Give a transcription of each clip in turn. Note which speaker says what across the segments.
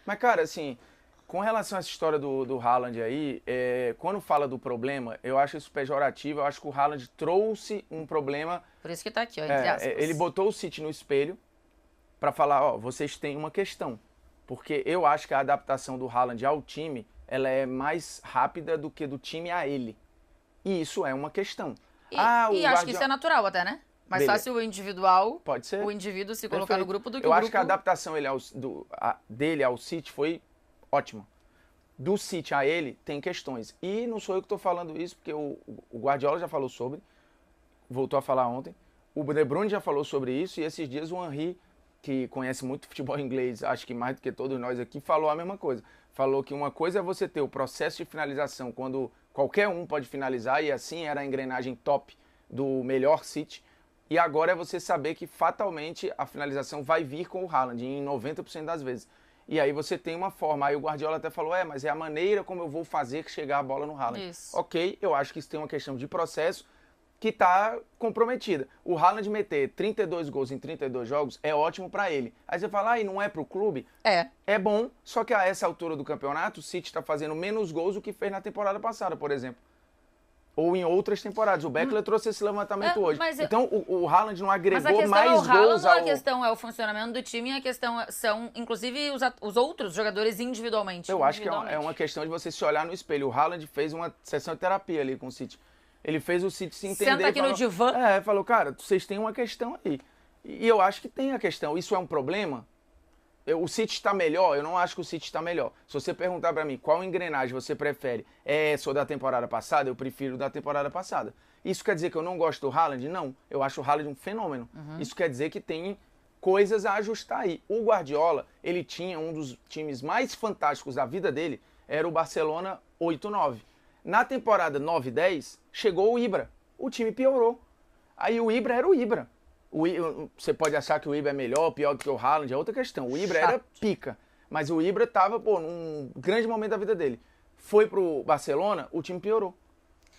Speaker 1: Mas, cara, assim, com relação a essa história do Haaland aí, quando fala do problema, eu acho isso pejorativo. Eu acho que o Haaland trouxe um problema.
Speaker 2: Por isso que tá aqui, ó, entre aspas.
Speaker 1: Ele botou o City no espelho pra falar, ó, vocês têm uma questão. Porque eu acho que a adaptação do Haaland ao time, ela é mais rápida do que do time a ele. E isso é uma questão.
Speaker 2: E acho que isso é natural até, né? Mais fácil o individual,
Speaker 1: pode ser.
Speaker 2: O indivíduo se colocar no grupo do que
Speaker 1: eu
Speaker 2: o grupo...
Speaker 1: acho que a adaptação dele ao City foi ótima. Do City a ele, tem questões. E não sou eu que estou falando isso, porque o Guardiola já falou sobre, voltou a falar ontem. O De Bruyne já falou sobre isso, e esses dias o Henry, que conhece muito futebol inglês, acho que mais do que todos nós aqui, falou a mesma coisa. Falou que uma coisa é você ter o processo de finalização, quando qualquer um pode finalizar, e assim era a engrenagem top do melhor City. E agora é você saber que fatalmente a finalização vai vir com o Haaland, em 90% das vezes. E aí você tem uma forma. Aí o Guardiola até falou, mas é a maneira como eu vou fazer chegar a bola no Haaland.
Speaker 2: Isso.
Speaker 1: Ok, eu acho que isso tem uma questão de processo que está comprometida. O Haaland meter 32 gols em 32 jogos é ótimo para ele. Aí você fala, e não é para o clube? É bom, só que a essa altura do campeonato, o City está fazendo menos gols do que fez na temporada passada, por exemplo. Ou em outras temporadas. O Beckler trouxe esse levantamento hoje. Então, o Haaland não agregou mais gols
Speaker 2: ao... A questão é o funcionamento do time, e a questão são, inclusive, os outros jogadores individualmente.
Speaker 1: Eu acho que é uma questão de você se olhar no espelho. O Haaland fez uma sessão de terapia ali com o City. Ele fez o City se entender.
Speaker 2: Senta aqui no divã.
Speaker 1: Falou, cara, vocês têm uma questão aí. E eu acho que tem a questão. Isso é um problema? O City está melhor? Eu não acho que o City está melhor. Se você perguntar para mim qual engrenagem você prefere, essa ou da temporada passada, eu prefiro da temporada passada. Isso quer dizer que eu não gosto do Haaland? Não. Eu acho o Haaland um fenômeno. Isso quer dizer que tem coisas a ajustar aí. O Guardiola, ele tinha um dos times mais fantásticos da vida dele, era o Barcelona 8-9. Na temporada 9-10, chegou o Ibra. O time piorou. Aí o Ibra era o Ibra. Você pode achar que o Ibra é melhor, pior do que o Haaland, é outra questão. O Ibra era pica, mas o Ibra estava num grande momento da vida dele. Foi pro Barcelona, o time piorou.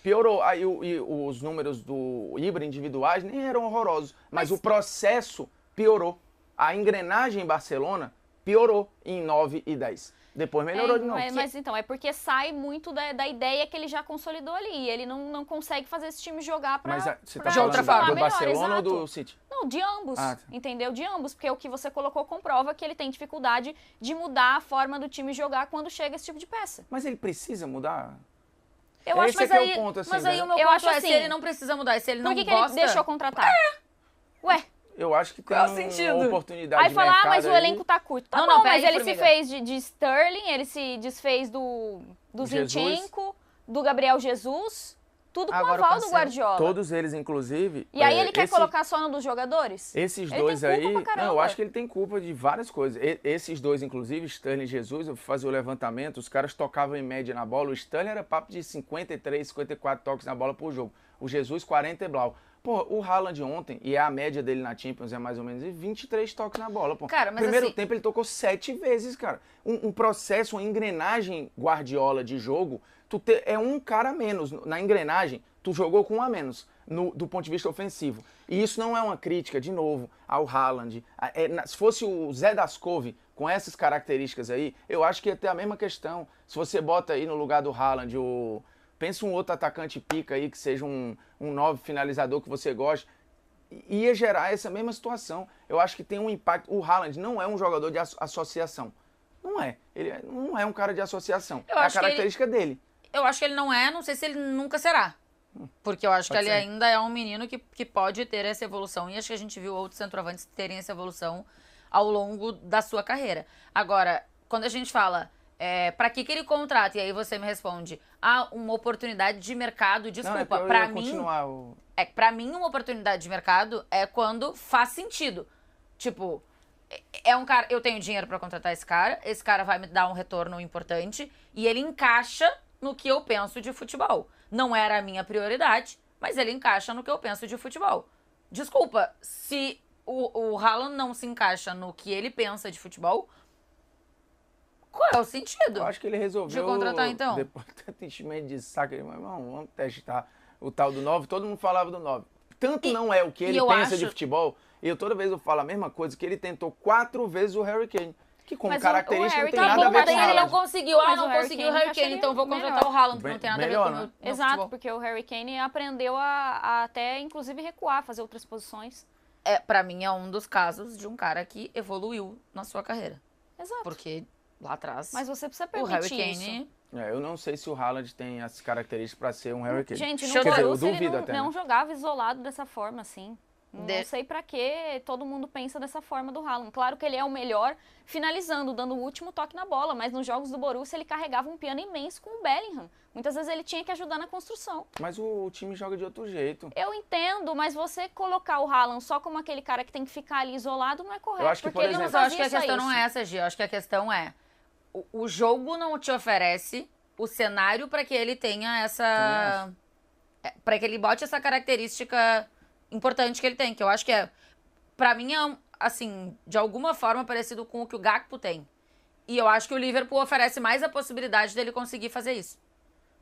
Speaker 1: Piorou. Aí os números do Ibra individuais nem eram horrorosos, mas o processo piorou. A engrenagem em Barcelona piorou em 9 e 10. Depois melhorou de novo.
Speaker 3: Mas então, é porque sai muito da ideia que ele já consolidou ali. E ele não consegue fazer esse time jogar pra...
Speaker 1: Mas você tá
Speaker 3: pra
Speaker 1: falando
Speaker 3: funcionar
Speaker 1: do
Speaker 3: melhor,
Speaker 1: Barcelona
Speaker 3: exato.
Speaker 1: ou do City?
Speaker 3: Não, de ambos, entendeu? De ambos, porque o que você colocou comprova que ele tem dificuldade de mudar a forma do time jogar quando chega esse tipo de peça.
Speaker 1: Mas ele precisa mudar?
Speaker 3: Eu acho,
Speaker 1: Esse é o ponto, assim,
Speaker 2: mas aí
Speaker 1: né?
Speaker 2: o meu
Speaker 3: Eu
Speaker 2: ponto
Speaker 3: acho
Speaker 2: é,
Speaker 3: assim,
Speaker 2: se ele não precisa mudar, se ele não
Speaker 3: Por que
Speaker 2: gosta...
Speaker 3: ele deixou contratar? Ué,
Speaker 1: Eu acho que tem
Speaker 2: Qual
Speaker 1: uma
Speaker 2: sentido?
Speaker 1: oportunidade
Speaker 3: aí
Speaker 1: de
Speaker 3: falar,
Speaker 1: mercado
Speaker 3: mas o
Speaker 1: aí.
Speaker 3: elenco tá curto. Tá
Speaker 2: Não,
Speaker 3: bom,
Speaker 2: não,
Speaker 3: mas
Speaker 2: peraí,
Speaker 3: ele se
Speaker 2: Formiga.
Speaker 3: fez de Sterling, ele se desfez do
Speaker 1: Jesus.
Speaker 3: Zinchenko, do Gabriel Jesus, tudo com
Speaker 2: Agora o
Speaker 3: aval do
Speaker 2: Cancelo.
Speaker 3: Guardiola.
Speaker 1: Todos eles, inclusive...
Speaker 3: E aí ele quer colocar só no dos jogadores?
Speaker 1: Esses
Speaker 3: Ele
Speaker 1: dois
Speaker 3: tem culpa
Speaker 1: aí...
Speaker 3: pra caramba.
Speaker 1: Não, eu acho que ele tem culpa de várias coisas. Esses dois, inclusive, Sterling e Jesus, eu fazia o levantamento, os caras tocavam em média na bola. O Sterling era papo de 53, 54 toques na bola por jogo. O Jesus, 40 e blau. Pô, o Haaland ontem, e a média dele na Champions é mais ou menos 23 toques na bola, pô.
Speaker 2: Cara, mas
Speaker 1: Primeiro
Speaker 2: assim-
Speaker 1: tempo ele tocou 7 vezes, cara. Um processo, uma engrenagem Guardiola de jogo, é um cara a menos. Na engrenagem, tu jogou com um a menos, do ponto de vista ofensivo. E isso não é uma crítica, de novo, ao Haaland. Se fosse o Zé Dascove, com essas características aí, eu acho que ia ter a mesma questão. Se você bota aí no lugar do Haaland pensa um outro atacante pica aí, que seja um 9 finalizador que você goste, ia gerar essa mesma situação. Eu acho que tem um impacto. O Haaland não é um jogador de associação. Não é. Ele não é um cara de associação. É a característica dele.
Speaker 2: Eu acho que ele não é, não sei se ele nunca será. Porque eu acho que ele ainda é um menino que pode ter essa evolução. E acho que a gente viu outros centroavantes terem essa evolução ao longo da sua carreira. Agora, quando a gente fala... pra que ele contrata? E aí você me responde, uma oportunidade de mercado, desculpa, pra mim... Pra mim, uma oportunidade de mercado é quando faz sentido. Tipo, é um cara, eu tenho dinheiro pra contratar esse cara vai me dar um retorno importante e ele encaixa no que eu penso de futebol. Não era a minha prioridade, mas ele encaixa no que eu penso de futebol. Desculpa, se o Haaland não se encaixa no que ele pensa de futebol... Qual é o sentido?
Speaker 1: Eu acho que ele resolveu...
Speaker 2: De contratar, então?
Speaker 1: Depois de tanto enchimento de saco, ele falou, vamos testar o tal do 9. Todo mundo falava do 9. Tanto não é o que ele pensa de futebol. Toda vez eu falo a mesma coisa, que ele tentou 4 vezes o Harry Kane. que como
Speaker 3: Mas
Speaker 1: característica
Speaker 3: o
Speaker 1: não tem
Speaker 3: Harry
Speaker 1: nada a ver com o
Speaker 2: Ele não
Speaker 1: Haaland.
Speaker 2: conseguiu,
Speaker 3: Mas
Speaker 2: não
Speaker 3: o Harry
Speaker 2: conseguiu o
Speaker 3: Kane
Speaker 2: Harry Kane, então vou contratar
Speaker 3: melhor.
Speaker 2: o Haaland, que não tem nada
Speaker 1: Melhor,
Speaker 2: a ver com
Speaker 1: né?
Speaker 2: o meu
Speaker 3: Exato,
Speaker 2: futebol.
Speaker 3: porque o Harry Kane aprendeu a até, inclusive, recuar, fazer outras posições.
Speaker 2: Pra mim é um dos casos de um cara que evoluiu na sua carreira.
Speaker 3: Exato.
Speaker 2: Porque lá atrás,
Speaker 3: Mas você precisa
Speaker 2: o Harry
Speaker 3: permitir isso.
Speaker 2: Kane...
Speaker 1: Eu não sei se o Haaland tem as características para ser um Harry Kane.
Speaker 3: Gente, no
Speaker 2: Quer dizer,
Speaker 1: eu
Speaker 3: Borussia ele
Speaker 1: duvido
Speaker 3: não,
Speaker 1: até,
Speaker 3: não
Speaker 1: né?
Speaker 3: jogava isolado dessa forma, assim. Não sei pra que todo mundo pensa dessa forma do Haaland. Claro que ele é o melhor finalizando, dando o último toque na bola, mas nos jogos do Borussia ele carregava um piano imenso com o Bellingham. Muitas vezes ele tinha que ajudar na construção.
Speaker 1: Mas o time joga de outro jeito.
Speaker 3: Eu entendo, mas você colocar o Haaland só como aquele cara que tem que ficar ali isolado não é correto.
Speaker 1: Eu acho que,
Speaker 3: porque
Speaker 1: por
Speaker 3: ele não
Speaker 1: exemplo,
Speaker 2: Mas eu acho que a
Speaker 3: fazia só
Speaker 2: questão não
Speaker 3: isso.
Speaker 2: é essa, Gi. Eu acho que a questão é o jogo não te oferece o cenário para que ele tenha essa... para que ele bote essa característica importante que ele tem, que eu acho que pra mim é, assim, de alguma forma parecido com o que o Gakpo tem. E eu acho que o Liverpool oferece mais a possibilidade dele conseguir fazer isso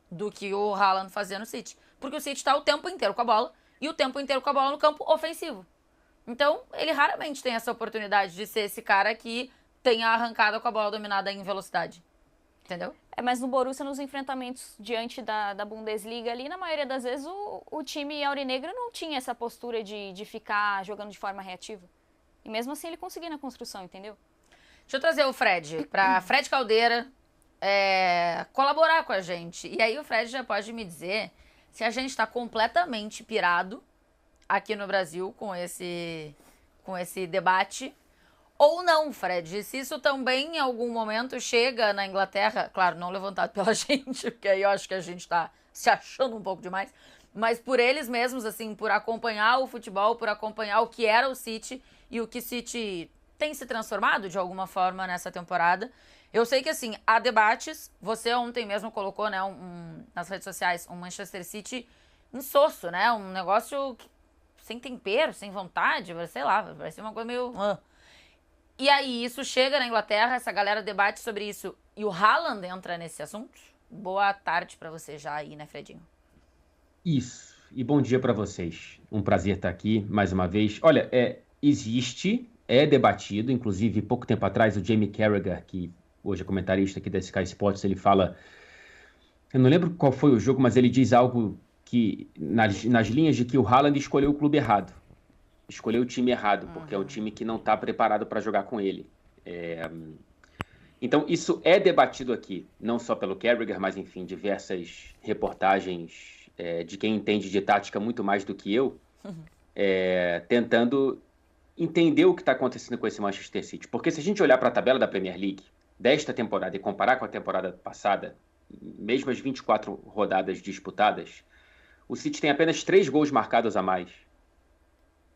Speaker 2: do que o Haaland fazia no City. Porque o City tá o tempo inteiro com a bola e o tempo inteiro com a bola no campo ofensivo. Então, ele raramente tem essa oportunidade de ser esse cara que tem a arrancada com a bola dominada em velocidade. Entendeu?
Speaker 3: Mas no Borussia, nos enfrentamentos diante da Bundesliga ali, na maioria das vezes o time aurinegro não tinha essa postura de ficar jogando de forma reativa. E mesmo assim ele conseguia na construção, entendeu?
Speaker 2: Deixa eu trazer o Fred, pra Fred Caldeira colaborar com a gente. E aí o Fred já pode me dizer se a gente tá completamente pirado aqui no Brasil com esse debate ou não, Fred. Se isso também em algum momento chega na Inglaterra, claro, não levantado pela gente, porque aí eu acho que a gente tá se achando um pouco demais, mas por eles mesmos, assim, por acompanhar o futebol, por acompanhar o que era o City e o que o City tem se transformado de alguma forma nessa temporada. Eu sei que, assim, há debates. Você ontem mesmo colocou, né, nas redes sociais, um Manchester City insosso, né? Um negócio sem tempero, sem vontade, sei lá, vai ser uma coisa meio... E aí, isso chega na Inglaterra, essa galera debate sobre isso, e o Haaland entra nesse assunto? Boa tarde pra você já aí, né, Fredinho?
Speaker 4: Isso. E bom dia pra vocês. Um prazer estar aqui mais uma vez. Olha, existe, é debatido, inclusive, pouco tempo atrás, o Jamie Carragher, que hoje é comentarista aqui da Sky Sports, ele fala... Eu não lembro qual foi o jogo, mas ele diz algo que, nas linhas de que o Haaland escolheu o clube errado. Escolheu o time errado, porque é um time que não está preparado para jogar com ele. Então, isso é debatido aqui, não só pelo Carragher, mas, enfim, diversas reportagens de quem entende de tática muito mais do que eu, tentando entender o que está acontecendo com esse Manchester City. Porque se a gente olhar para a tabela da Premier League desta temporada e comparar com a temporada passada, mesmo as 24 rodadas disputadas, o City tem apenas 3 gols marcados a mais.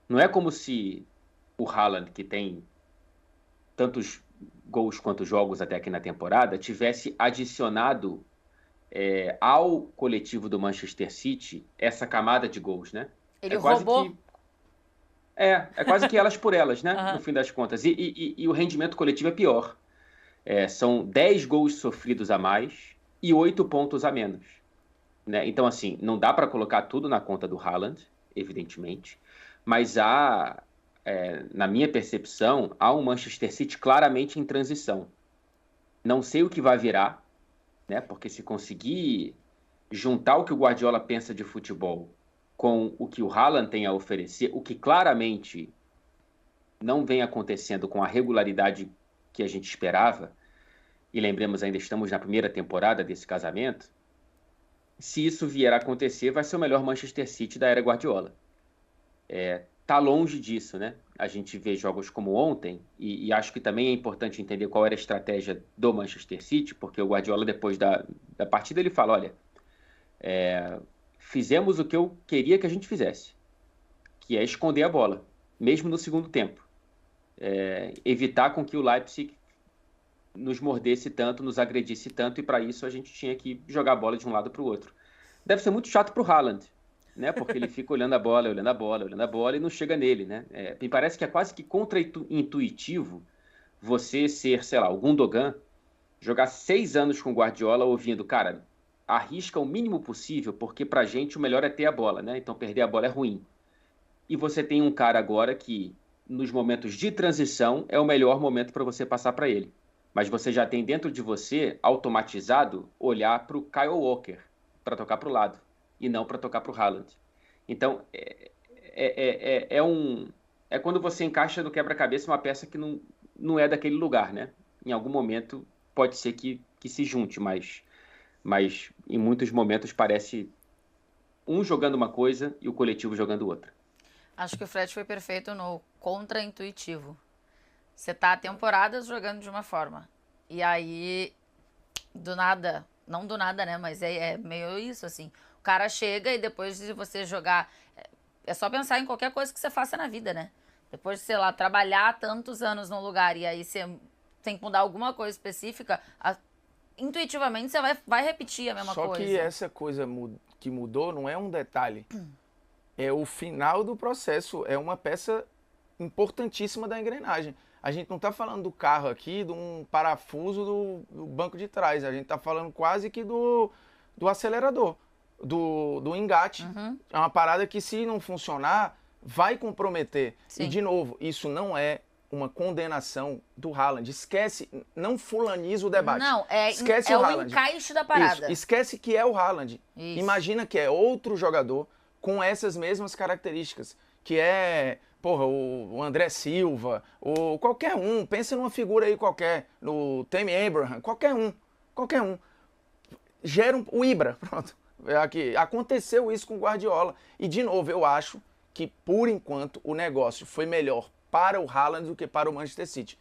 Speaker 4: Não é como se o Haaland, que tem tantos gols quanto jogos até aqui na temporada, tivesse adicionado ao coletivo do Manchester City essa camada de gols, né?
Speaker 2: Ele roubou.
Speaker 4: É quase que elas por elas, né? No fim das contas. E o rendimento coletivo é pior. São 10 gols sofridos a mais e 8 pontos a menos. Né? Então, assim, não dá para colocar tudo na conta do Haaland, evidentemente. Mas na minha percepção, há um Manchester City claramente em transição. Não sei o que vai virar, né? Porque se conseguir juntar o que o Guardiola pensa de futebol com o que o Haaland tem a oferecer, o que claramente não vem acontecendo com a regularidade que a gente esperava, e lembremos, ainda estamos na primeira temporada desse casamento, se isso vier a acontecer, vai ser o melhor Manchester City da era Guardiola. Tá longe disso, né? A gente vê jogos como ontem, e acho que também é importante entender qual era a estratégia do Manchester City, porque o Guardiola, depois da partida, ele fala, olha, fizemos o que eu queria que a gente fizesse, que é esconder a bola, mesmo no segundo tempo. Evitar com que o Leipzig nos mordesse tanto, nos agredisse tanto, e para isso a gente tinha que jogar a bola de um lado para o outro. Deve ser muito chato para o Haaland, né? Porque ele fica olhando a bola e não chega nele, né? Me parece que é quase que contra-intuitivo você ser, sei lá, o Gundogan, jogar 6 anos com o Guardiola ouvindo, cara, arrisca o mínimo possível, porque pra gente o melhor é ter a bola, né? Então perder a bola é ruim. E você tem um cara agora que, nos momentos de transição, é o melhor momento para você passar para ele. mas você já tem dentro de você, automatizado, olhar para o Kyle Walker, para tocar para o lado, e não para tocar para o Haaland. Então, é quando você encaixa no quebra-cabeça uma peça que não é daquele lugar, né? Em algum momento pode ser que se junte, mas em muitos momentos parece um jogando uma coisa e o coletivo jogando outra.
Speaker 2: Acho que o Fred foi perfeito no contra-intuitivo. Você tá temporadas jogando de uma forma. E aí, do nada, não do nada, né? Mas é meio isso, assim. O cara chega e depois de você jogar... É só pensar em qualquer coisa que você faça na vida, né? Depois de, sei lá, trabalhar tantos anos num lugar e aí você tem que mudar alguma coisa específica, intuitivamente você vai repetir a mesma coisa.
Speaker 1: Só que essa coisa que mudou não é um detalhe. É o final do processo. É uma peça importantíssima da engrenagem. A gente não está falando do carro aqui, de um parafuso do banco de trás. A gente está falando quase que do acelerador, do engate.
Speaker 2: Uhum.
Speaker 1: É uma parada que, se não funcionar, vai comprometer.
Speaker 2: Sim.
Speaker 1: E, de novo, isso não é uma condenação do Haaland. Esquece, não fulaniza o debate.
Speaker 2: Não,
Speaker 1: esquece
Speaker 2: é
Speaker 1: o
Speaker 2: o
Speaker 1: Haaland.
Speaker 2: encaixe da parada.
Speaker 1: Isso, esquece que é o Haaland.
Speaker 2: Isso.
Speaker 1: Imagina que é outro jogador com essas mesmas características, que é, porra, o André Silva, ou qualquer um, pensa numa figura aí qualquer, no Tammy Abraham, qualquer um. Gera o Ibra, pronto. Aqui, aconteceu isso com o Guardiola. E, de novo, eu acho que, por enquanto, o negócio foi melhor para o Haaland do que para o Manchester City.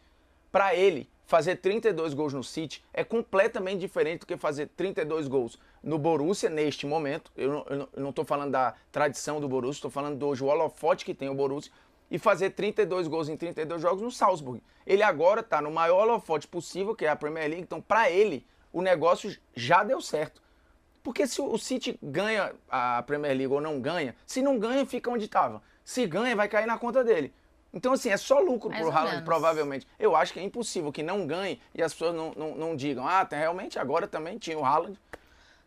Speaker 1: Para ele, fazer 32 gols no City é completamente diferente do que fazer 32 gols no Borussia neste momento. Eu não estou falando da tradição do Borussia, estou falando do hoje o holofote que tem o Borussia. E fazer 32 gols em 32 jogos no Salzburg. Ele agora está no maior holofote possível, que é a Premier League. Então, para ele, o negócio já deu certo. Porque se o City ganha a Premier League ou não ganha, se não ganha, fica onde estava. Se ganha, vai cair na conta dele. Então, assim, é só lucro
Speaker 2: Mais
Speaker 1: pro
Speaker 2: ou
Speaker 1: Haaland,
Speaker 2: menos.
Speaker 1: provavelmente. Eu acho que é impossível que não ganhe e as pessoas não digam, realmente agora também tinha o Haaland.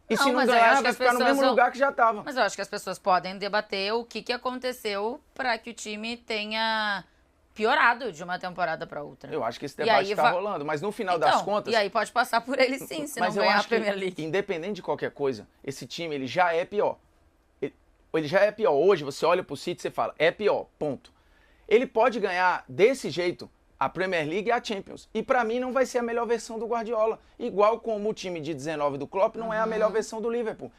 Speaker 1: E se não
Speaker 2: mas eu
Speaker 1: ganhar,
Speaker 2: acho que
Speaker 1: vai
Speaker 2: as
Speaker 1: ficar no
Speaker 2: pessoas
Speaker 1: mesmo lugar que já estava.
Speaker 2: Mas eu acho que as pessoas podem debater o que aconteceu para que o time tenha piorado de uma temporada para outra.
Speaker 1: Eu acho que esse
Speaker 2: E
Speaker 1: debate
Speaker 2: aí
Speaker 1: está rolando, mas no final das contas...
Speaker 2: E aí pode passar por ele sim, se não
Speaker 1: mas eu
Speaker 2: ganhar a
Speaker 1: acho que,
Speaker 2: Premier League.
Speaker 1: independente de qualquer coisa, esse time ele já é pior. Ele já é pior. Hoje, você olha pro City e você fala, é pior, ponto. Ele pode ganhar desse jeito a Premier League e a Champions. E pra mim não vai ser a melhor versão do Guardiola. Igual como o time de 19 do Klopp não é a melhor versão do Liverpool,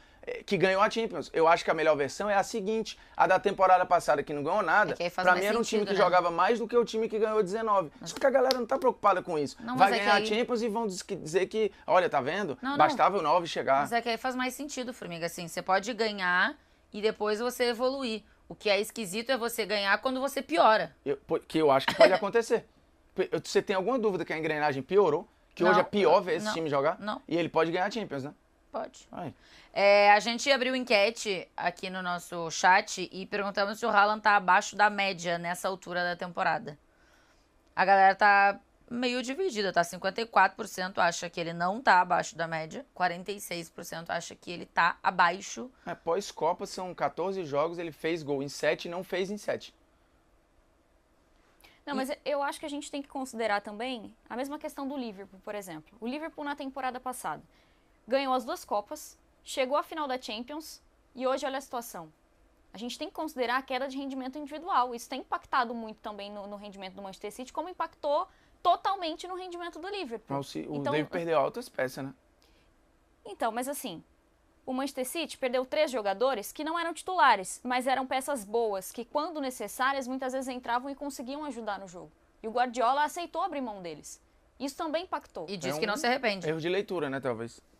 Speaker 1: que ganhou a Champions. Eu acho que a melhor versão é a seguinte, a da temporada passada que não ganhou nada. Pra mim era um time que jogava mais do que o time que ganhou 19. Só que a galera não tá preocupada com isso. Vai ganhar a Champions e vão dizer que, olha, tá vendo? Bastava o 9 chegar.
Speaker 2: Mas é que aí faz mais sentido, Formiga. Assim, você pode ganhar e depois você evoluir. O que é esquisito é você ganhar quando você piora.
Speaker 1: Que eu acho que pode acontecer. Você tem alguma dúvida que a engrenagem piorou? Que hoje é pior ver esse time jogar?
Speaker 2: Não.
Speaker 1: E ele pode ganhar a Champions, né?
Speaker 2: Pode.
Speaker 1: Ai.
Speaker 2: A gente abriu enquete aqui no nosso chat e perguntamos se o Haaland tá abaixo da média nessa altura da temporada. A galera tá meio dividida, tá? 54% acha que ele não tá abaixo da média, 46% acha que ele tá abaixo.
Speaker 1: Pós-Copa são 14 jogos, ele fez gol em 7 e não fez em 7.
Speaker 3: Não, mas eu acho que a gente tem que considerar também a mesma questão do Liverpool, por exemplo. O Liverpool na temporada passada ganhou as 2 Copas, chegou à final da Champions e hoje olha a situação. A gente tem que considerar a queda de rendimento individual. Isso tem impactado muito também no rendimento do Manchester City, como impactou totalmente no rendimento do Liverpool.
Speaker 1: O David perdeu altas peças, né?
Speaker 3: Então, mas assim, o Manchester City perdeu 3 jogadores que não eram titulares, mas eram peças boas, que quando necessárias, muitas vezes entravam e conseguiam ajudar no jogo. E o Guardiola aceitou abrir mão deles. Isso também impactou.
Speaker 2: E disse que não se arrepende.
Speaker 1: Erro de leitura, né, talvez.